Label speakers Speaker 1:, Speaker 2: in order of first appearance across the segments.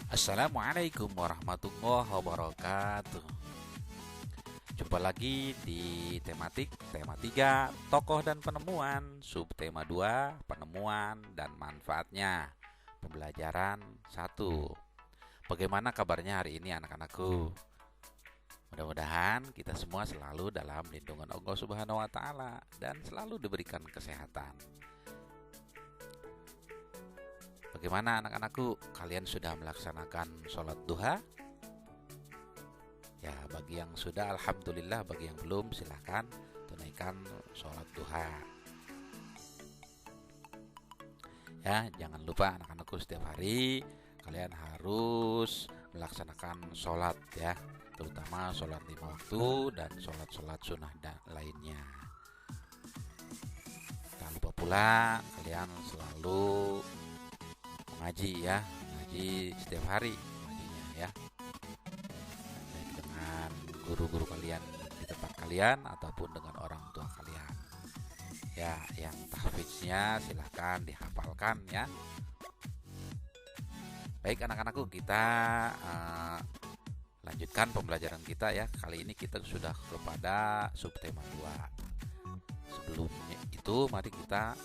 Speaker 1: Assalamualaikum warahmatullahi wabarakatuh. Jumpa lagi di tema 3 tokoh dan penemuan, subtema 2 penemuan dan manfaatnya. Pembelajaran 1. Bagaimana kabarnya hari ini anak-anakku? Mudah-mudahan kita semua selalu dalam lindungan Allah Subhanahu wa taala dan selalu diberikan kesehatan. Bagaimana anak-anakku? Kalian sudah melaksanakan sholat duha? Ya, bagi yang sudah alhamdulillah, bagi yang belum silahkan tunaikan sholat duha. Ya, jangan lupa anak-anakku, setiap hari kalian harus melaksanakan sholat ya, terutama sholat 5 waktu dan sholat-sholat sunnah dan lainnya. Jangan lupa pula kalian selalu mengaji ya, mengaji setiap hari mengajinya ya, baik dengan guru-guru kalian di tempat kalian ataupun dengan orang tua kalian ya. Yang tahfidznya silahkan dihafalkan ya. Baik anak-anakku, kita lanjutkan pembelajaran kita ya. Kali ini kita sudah kepada subtema 2. Sebelumnya itu mari kita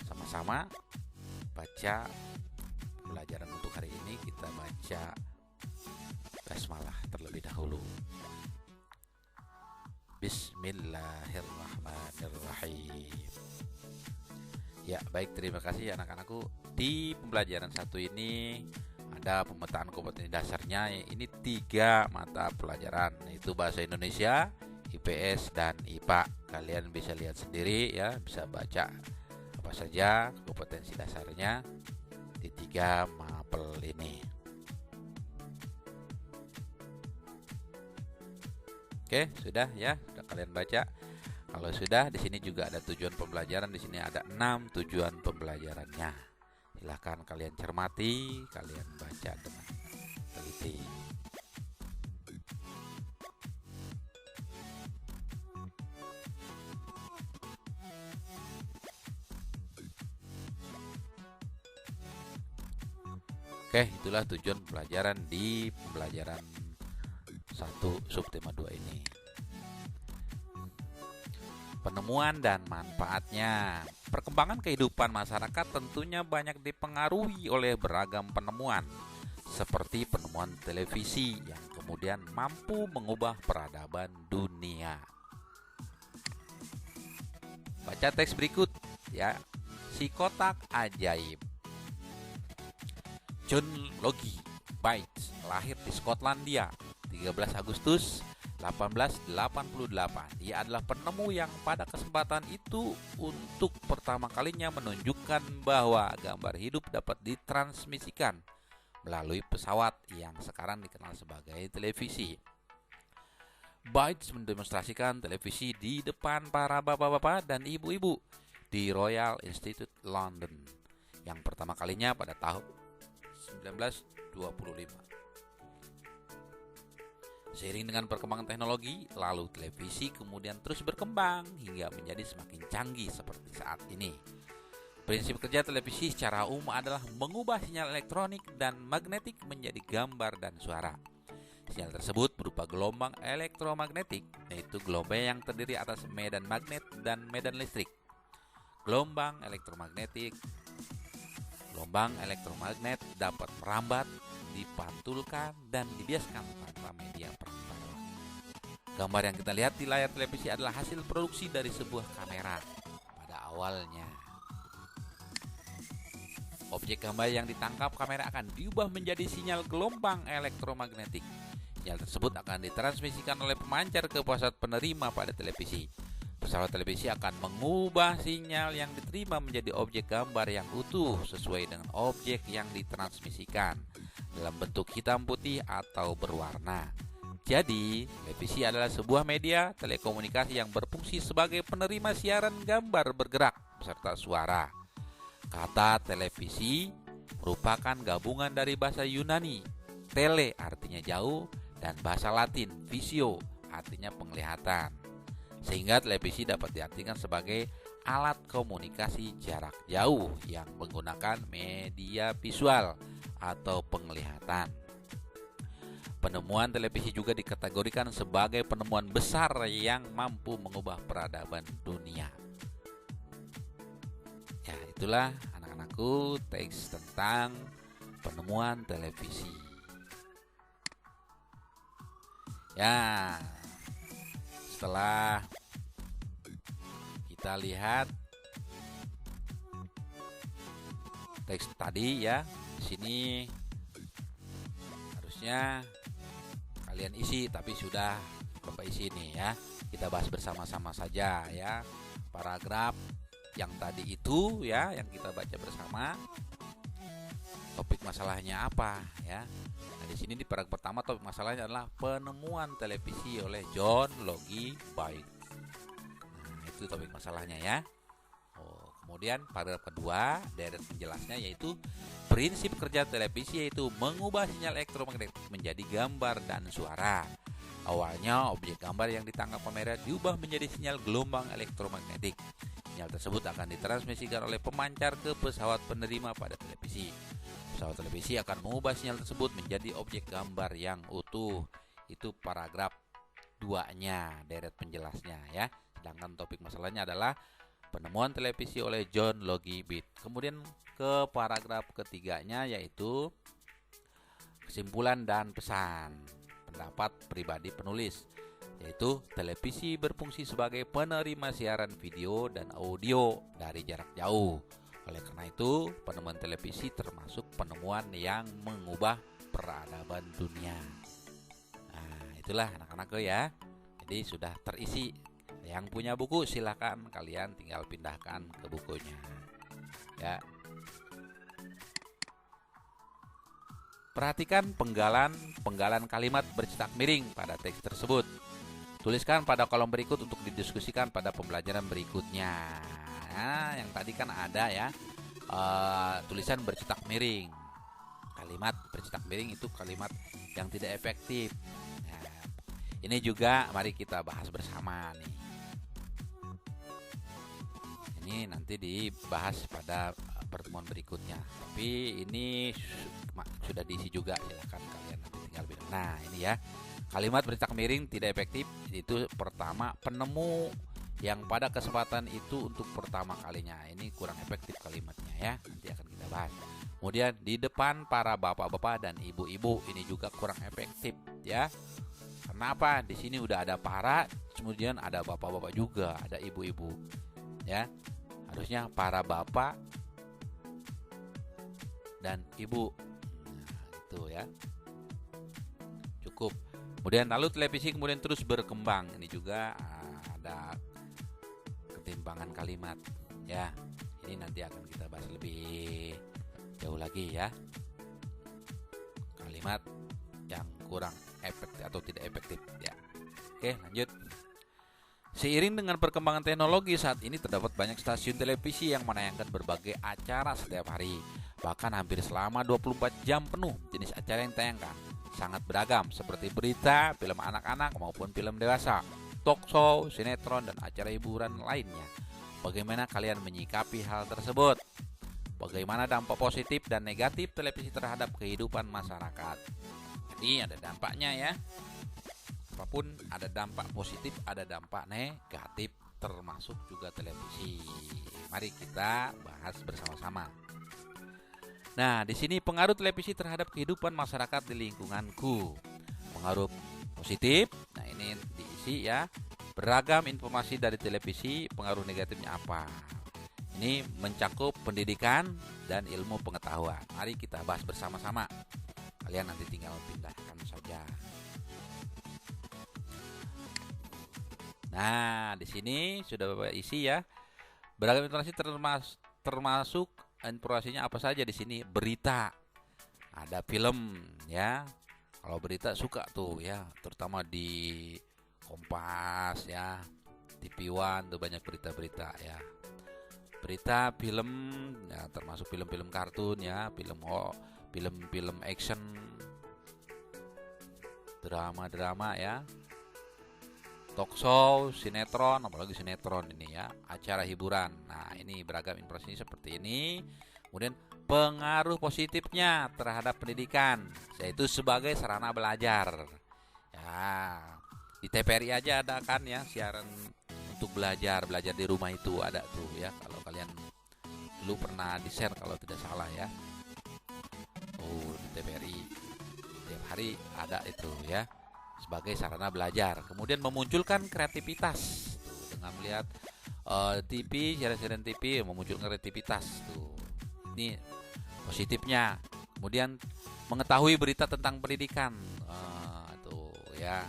Speaker 1: sama-sama baca pembelajaran untuk hari ini. Kita baca basmalah terlebih dahulu. Bismillahirrahmanirrahim. Ya, baik, terima kasih anak-anakku. Di pembelajaran 1 ini ada pemetaan kompetensi dasarnya. Ini 3 mata pelajaran, yaitu bahasa Indonesia, IPS dan IPA. Kalian bisa lihat sendiri ya, bisa baca apa saja kompetensi dasarnya di 3 mapel ini. Oke, sudah ya, sudah kalian baca. Kalau sudah, di sini juga ada tujuan pembelajaran. Di sini ada 6 tujuan pembelajarannya. Silahkan kalian cermati, kalian baca dengan teliti. Oke, itulah tujuan pelajaran di pembelajaran 1 subtema 2 ini. Penemuan dan manfaatnya. Perkembangan kehidupan masyarakat tentunya banyak dipengaruhi oleh beragam penemuan, seperti penemuan televisi yang kemudian mampu mengubah peradaban dunia. Baca teks berikut ya. Si kotak ajaib. John Logie Bates lahir di Skotlandia 13 Agustus 1888. Ia adalah penemu yang pada kesempatan itu untuk pertama kalinya menunjukkan bahwa gambar hidup dapat ditransmisikan melalui pesawat yang sekarang dikenal sebagai televisi. Bates mendemonstrasikan televisi di depan para bapak-bapak dan ibu-ibu di Royal Institute London yang pertama kalinya pada tahun 1925. Seiring dengan perkembangan teknologi, lalu televisi kemudian terus berkembang hingga menjadi semakin canggih seperti saat ini. Prinsip kerja televisi secara umum adalah mengubah sinyal elektronik dan magnetik menjadi gambar dan suara. Sinyal tersebut berupa gelombang elektromagnetik, yaitu gelombang yang terdiri atas medan magnet dan medan listrik. Gelombang elektromagnet dapat merambat, dipantulkan, dan dibiaskan tanpa media perantara. Gambar yang kita lihat di layar televisi adalah hasil produksi dari sebuah kamera pada awalnya. Objek gambar yang ditangkap kamera akan diubah menjadi sinyal gelombang elektromagnetik. Sinyal tersebut akan ditransmisikan oleh pemancar ke pusat penerima pada televisi. Pesawat televisi akan mengubah sinyal yang diterima menjadi objek gambar yang utuh sesuai dengan objek yang ditransmisikan dalam bentuk hitam putih atau berwarna. Jadi, televisi adalah sebuah media telekomunikasi yang berfungsi sebagai penerima siaran gambar bergerak beserta suara. Kata televisi merupakan gabungan dari bahasa Yunani, tele artinya jauh, dan bahasa Latin, visio artinya penglihatan. Sehingga televisi dapat diartikan sebagai alat komunikasi jarak jauh yang menggunakan media visual atau penglihatan. Penemuan televisi juga dikategorikan sebagai penemuan besar yang mampu mengubah peradaban dunia. Ya, itulah anak-anakku teks tentang penemuan televisi. Ya, setelah kita lihat teks tadi ya, di sini harusnya kalian isi, tapi sudah Bapak isi nih ya. Kita bahas bersama-sama saja ya. Paragraf yang tadi itu ya, yang kita baca bersama. Topik masalahnya apa ya? Nah, di sini di paragraf pertama topik masalahnya adalah penemuan televisi oleh John Logie Baird. Itu topik masalahnya ya. Kemudian paragraf kedua deret penjelasnya yaitu prinsip kerja televisi, yaitu mengubah sinyal elektromagnetik menjadi gambar dan suara. Awalnya objek gambar yang ditangkap kamera diubah menjadi sinyal gelombang elektromagnetik. Sinyal tersebut akan ditransmisikan oleh pemancar ke pesawat penerima pada televisi. Pesawat televisi akan mengubah sinyal tersebut menjadi objek gambar yang utuh. Itu paragraf 2-nya deret penjelasnya ya. Sedangkan topik masalahnya adalah penemuan televisi oleh John Logie Baird. Kemudian ke paragraf ketiganya yaitu kesimpulan dan pesan. Pendapat pribadi penulis yaitu televisi berfungsi sebagai penerima siaran video dan audio dari jarak jauh. Oleh karena itu, penemuan televisi termasuk penemuan yang mengubah peradaban dunia. Nah, itulah anak-anakku ya. Jadi sudah terisi. Yang punya buku silakan kalian tinggal pindahkan ke bukunya. Ya. Perhatikan penggalan kalimat bercetak miring pada teks tersebut. Tuliskan pada kolom berikut untuk didiskusikan pada pembelajaran berikutnya. Nah, yang tadi kan ada ya tulisan bercetak miring. Kalimat bercetak miring itu kalimat yang tidak efektif. Nah, ini juga mari kita bahas bersama nih. Ini nanti dibahas pada pertemuan berikutnya. Tapi ini sudah diisi juga, silakan kalian nanti tinggal bilang. Nah, ini ya. Kalimat bercetak miring tidak efektif itu pertama, penemu yang pada kesempatan itu untuk pertama kalinya. Ini kurang efektif kalimatnya ya. Nanti akan kita bahas. Kemudian di depan para bapak-bapak dan ibu-ibu ini juga kurang efektif ya. Kenapa? Di sini udah ada para, kemudian ada bapak-bapak juga, ada ibu-ibu. Ya. Harusnya para bapak dan ibu. Nah, itu ya. Cukup. Kemudian lalu televisi kemudian terus berkembang. Ini juga ada ketimpangan kalimat ya. Ini nanti akan kita bahas lebih jauh lagi ya. Kalimat yang kurang efektif atau tidak efektif ya. Oke, lanjut. Seiring dengan perkembangan teknologi saat ini terdapat banyak stasiun televisi yang menayangkan berbagai acara setiap hari. Bahkan hampir selama 24 jam penuh jenis acara yang ditayangkan sangat beragam seperti berita, film anak-anak maupun film dewasa, talk show, sinetron, dan acara hiburan lainnya. Bagaimana kalian menyikapi hal tersebut? Bagaimana dampak positif dan negatif televisi terhadap kehidupan masyarakat? Ini ada dampaknya ya. Apapun ada dampak positif, ada dampak negatif, termasuk juga televisi. Mari kita bahas bersama-sama. Nah, di sini pengaruh televisi terhadap kehidupan masyarakat di lingkunganku. Pengaruh positif, nah ini diisi ya. Beragam informasi dari televisi, pengaruh negatifnya apa? Ini mencakup pendidikan dan ilmu pengetahuan. Mari kita bahas bersama-sama. Kalian nanti tinggal pindahkan saja. Nah, di sini sudah Bapak isi ya. Beragam informasi termasuk informasinya apa saja di sini? Berita. Ada film ya. Kalau berita suka tuh ya, terutama di Kompas ya, TV One tuh banyak berita-berita ya. Berita, film ya, termasuk film-film kartun ya, film-film action, drama-drama ya. talk show, sinetron, apalagi sinetron ini ya, acara hiburan. Nah, ini beragam informasi seperti ini. Kemudian pengaruh positifnya terhadap pendidikan, yaitu sebagai sarana belajar. Ya, di TVRI aja ada kan ya siaran untuk belajar di rumah itu ada tuh ya. Kalau kalian dulu pernah di-share kalau tidak salah ya. Oh, di TVRI tiap hari ada itu ya, sebagai sarana belajar. Kemudian memunculkan kreativitas tuh, dengan melihat TV, siaran-siaran TV memunculkan kreativitas tuh. Ini positifnya. Kemudian mengetahui berita tentang pendidikan, tuh ya,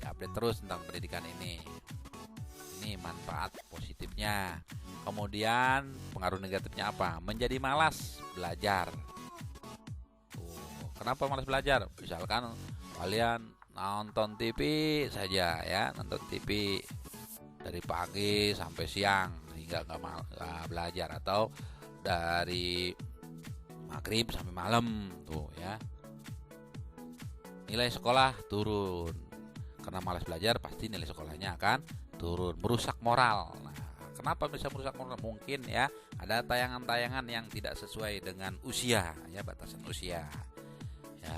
Speaker 1: diupdate terus tentang pendidikan ini. Ini manfaat positifnya. Kemudian pengaruh negatifnya apa? Menjadi malas belajar. Tuh, kenapa malas belajar? Misalkan kalian nonton TV saja ya, nonton TV dari pagi sampai siang hingga nggak belajar, atau dari maghrib sampai malam tuh ya, nilai sekolah turun karena malas belajar, pasti nilai sekolahnya akan turun, merusak moral. Nah, kenapa bisa merusak moral? Mungkin ya ada tayangan-tayangan yang tidak sesuai dengan usia ya, batasan usia ya.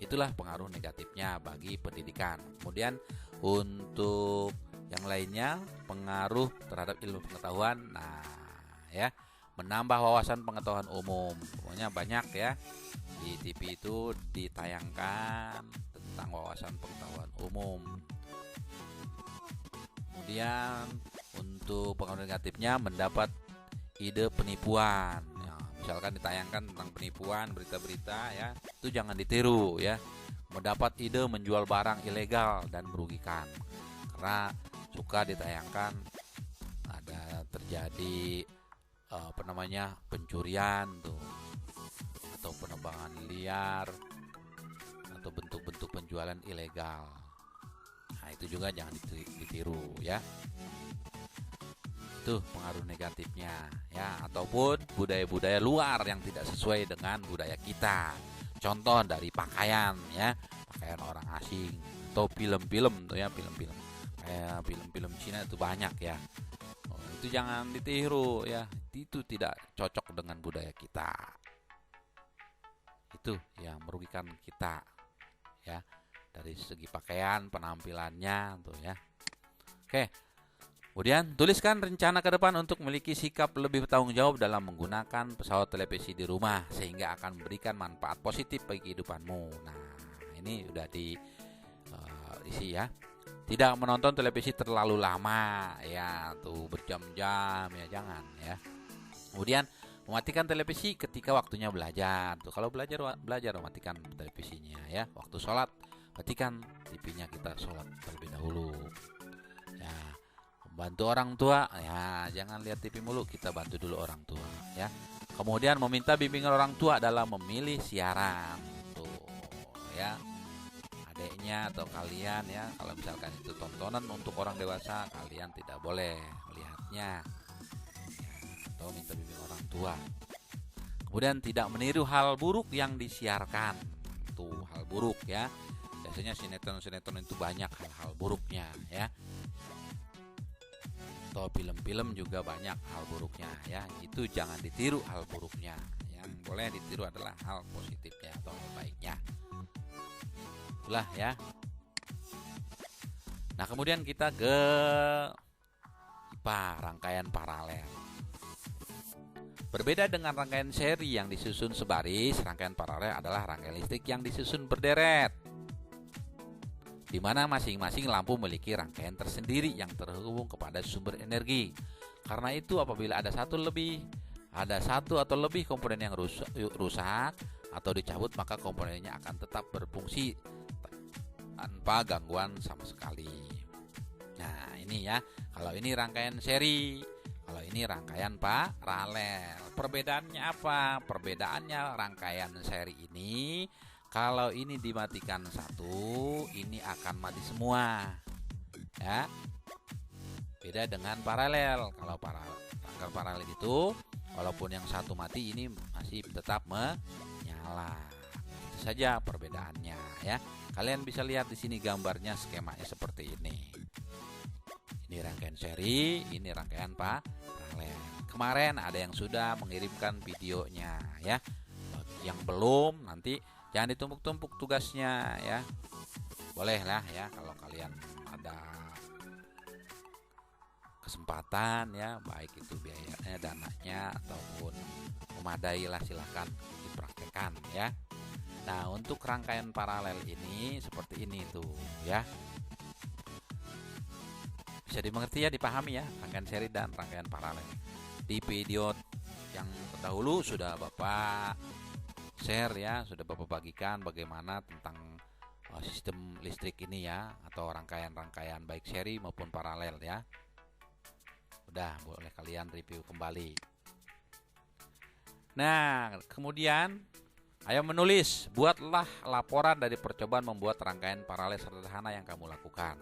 Speaker 1: Itulah pengaruh negatifnya bagi pendidikan. Kemudian untuk yang lainnya, pengaruh terhadap ilmu pengetahuan. Nah ya, menambah wawasan pengetahuan umum. Pokoknya banyak ya, di TV itu ditayangkan tentang wawasan pengetahuan umum. Kemudian untuk pengaruh negatifnya, mendapat ide penipuan ya, misalkan ditayangkan tentang penipuan, berita-berita ya, itu jangan ditiru ya. Mendapat ide menjual barang ilegal dan merugikan, karena suka ditayangkan ada terjadi pencurian tuh, atau penebangan liar, atau bentuk-bentuk penjualan ilegal. Nah, itu juga jangan ditiru ya. Itu pengaruh negatifnya ya. Ataupun budaya-budaya luar yang tidak sesuai dengan budaya kita. Contoh dari pakaian ya, pakaian orang asing, atau film-film tuh ya, film-film kayak film-film Cina itu banyak ya. Itu jangan ditiru ya, itu tidak cocok dengan budaya kita. Itu yang merugikan kita ya, dari segi pakaian, penampilannya tuh ya. Oke. Kemudian tuliskan rencana ke depan untuk memiliki sikap lebih bertanggung jawab dalam menggunakan pesawat televisi di rumah, sehingga akan memberikan manfaat positif bagi kehidupanmu. Nah, ini udah isi ya. Tidak menonton televisi terlalu lama ya, tuh berjam-jam ya, jangan ya. Kemudian mematikan televisi ketika waktunya belajar. Tuh kalau belajar matikan televisinya ya. Waktu sholat matikan TV-nya, kita sholat terlebih dahulu. Ya, bantu orang tua ya, jangan lihat TV mulu, kita bantu dulu orang tua ya. Kemudian meminta bimbingan orang tua dalam memilih siaran. Tuh ya. Adiknya atau kalian ya, kalau misalkan itu tontonan untuk orang dewasa, kalian tidak boleh melihatnya ya, atau minta bimbing orang tua. Kemudian tidak meniru hal buruk yang disiarkan. Tuh, hal buruk ya, biasanya sinetron itu banyak hal-hal buruknya ya, atau film-film juga banyak hal buruknya ya. Itu jangan ditiru hal buruknya, yang boleh ditiru adalah hal positifnya atau hal baiknya lah ya. Nah, kemudian kita ke IPA, rangkaian paralel. Berbeda dengan rangkaian seri yang disusun sebaris, rangkaian paralel adalah rangkaian listrik yang disusun berderet, di mana masing-masing lampu memiliki rangkaian tersendiri yang terhubung kepada sumber energi. Karena itu apabila ada satu atau lebih komponen yang rusak atau dicabut, maka komponennya akan tetap berfungsi tanpa gangguan sama sekali. Nah, ini ya, kalau ini rangkaian seri, kalau ini rangkaian paralel. Perbedaannya apa? Perbedaannya, rangkaian seri ini kalau ini dimatikan satu, ini akan mati semua ya. Beda dengan paralel. Kalau rangkaian paralel itu walaupun yang satu mati, ini masih tetap menyala. Itu saja perbedaannya ya. Kalian bisa lihat di sini gambarnya, skemanya seperti ini. Ini rangkaian seri, ini rangkaian paralel. Kemarin ada yang sudah mengirimkan videonya ya. Bagi yang belum, nanti jangan ditumpuk-tumpuk tugasnya ya. Boleh lah ya kalau kalian ada kesempatan ya, baik itu biayanya, dananya ataupun memadai lah, silahkan dipraktekkan ya. Nah, untuk rangkaian paralel ini seperti ini tuh ya. Bisa dimengerti ya, dipahami ya, rangkaian seri dan rangkaian paralel. Di video yang terdahulu sudah Bapak share ya, sudah Bapak bagikan bagaimana tentang sistem listrik ini ya, atau rangkaian-rangkaian baik seri maupun paralel ya. Udah, boleh kalian review kembali. Nah, kemudian ayo menulis, buatlah laporan dari percobaan membuat rangkaian paralel sederhana yang kamu lakukan.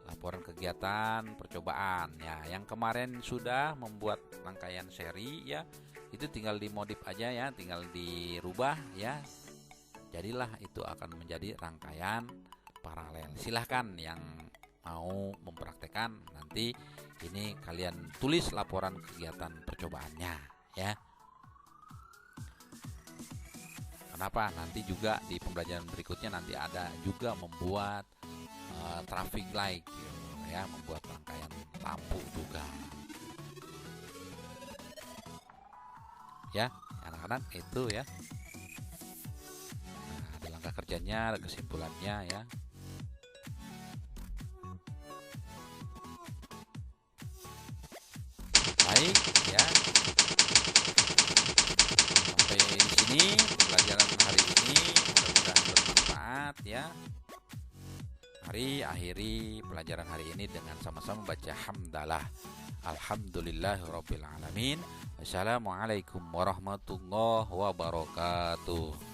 Speaker 1: Laporan kegiatan percobaan ya, yang kemarin sudah membuat rangkaian seri ya, itu tinggal dimodif aja ya, tinggal dirubah ya. Jadilah itu akan menjadi rangkaian paralel. Silahkan yang mau mempraktekkan, nanti ini kalian tulis laporan kegiatan percobaannya ya. Kenapa? Nanti juga di pembelajaran berikutnya nanti ada juga membuat traffic light ya, membuat rangkaian lampu juga. Ya, anak-anak itu ya. Nah, ada langkah kerjanya, ada kesimpulannya ya. Baik ya. Sampai di sini pelajaran hari ini, mudah-mudahan bermanfaat ya. Mari akhiri pelajaran hari ini dengan sama-sama baca hamdalah. Alhamdulillahirabbil alamin. Wassalamualaikum warahmatullahi wabarakatuh.